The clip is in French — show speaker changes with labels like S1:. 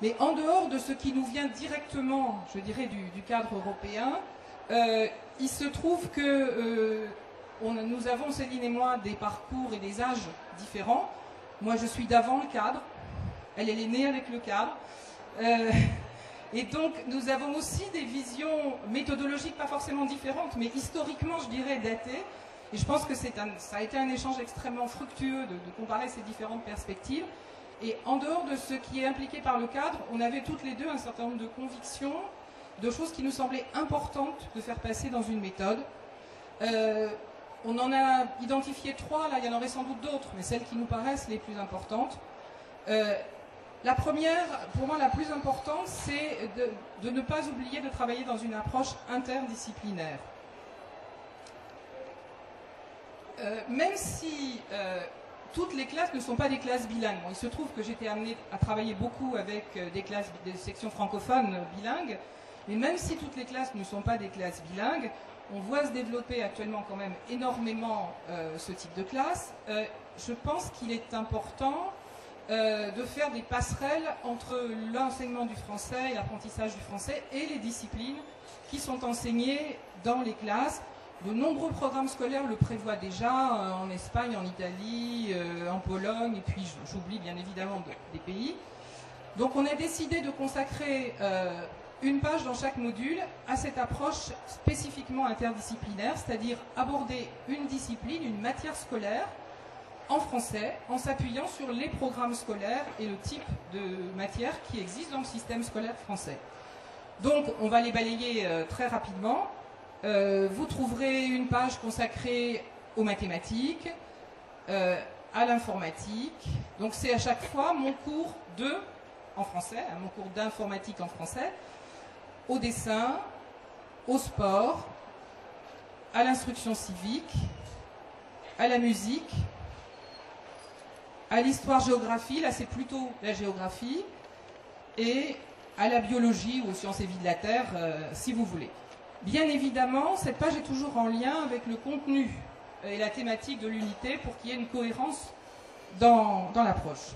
S1: Mais en dehors de ce qui nous vient directement, je dirais, du cadre européen, il se trouve que nous avons, Céline et moi, des parcours et des âges différents. Moi, je suis d'avant le cadre. Elle est née avec le cadre. Et donc, nous avons aussi des visions méthodologiques pas forcément différentes, mais historiquement, je dirais, datées. Et je pense que ça a été un échange extrêmement fructueux de comparer ces différentes perspectives. Et en dehors de ce qui est impliqué par le cadre, on avait toutes les deux un certain nombre de convictions, de choses qui nous semblaient importantes de faire passer dans une méthode. On en a identifié 3, là il y en aurait sans doute d'autres, mais celles qui nous paraissent les plus importantes. La première, pour moi la plus importante, c'est de ne pas oublier de travailler dans une approche interdisciplinaire. Même si toutes les classes ne sont pas des classes bilingues. Bon, il se trouve que j'étais amenée à travailler beaucoup avec des sections francophones bilingues, mais même si toutes les classes ne sont pas des classes bilingues, on voit se développer actuellement quand même énormément ce type de classe. Je pense qu'il est important de faire des passerelles entre l'enseignement du français et l'apprentissage du français et les disciplines qui sont enseignées dans les classes. De nombreux programmes scolaires le prévoient déjà, en Espagne, en Italie, en Pologne, et puis j'oublie bien évidemment des pays. Donc on a décidé de consacrer une page dans chaque module à cette approche spécifiquement interdisciplinaire, c'est-à-dire aborder une discipline, une matière scolaire, en français, en s'appuyant sur les programmes scolaires et le type de matière qui existe dans le système scolaire français. Donc on va les balayer très rapidement. Vous trouverez une page consacrée aux mathématiques, à l'informatique. Donc c'est à chaque fois mon cours en français, mon cours d'informatique en français, au dessin, au sport, à l'instruction civique, à la musique, à l'histoire-géographie, là c'est plutôt la géographie, et à la biologie ou aux sciences et vie de la Terre, si vous voulez. Bien évidemment, cette page est toujours en lien avec le contenu et la thématique de l'unité pour qu'il y ait une cohérence dans l'approche.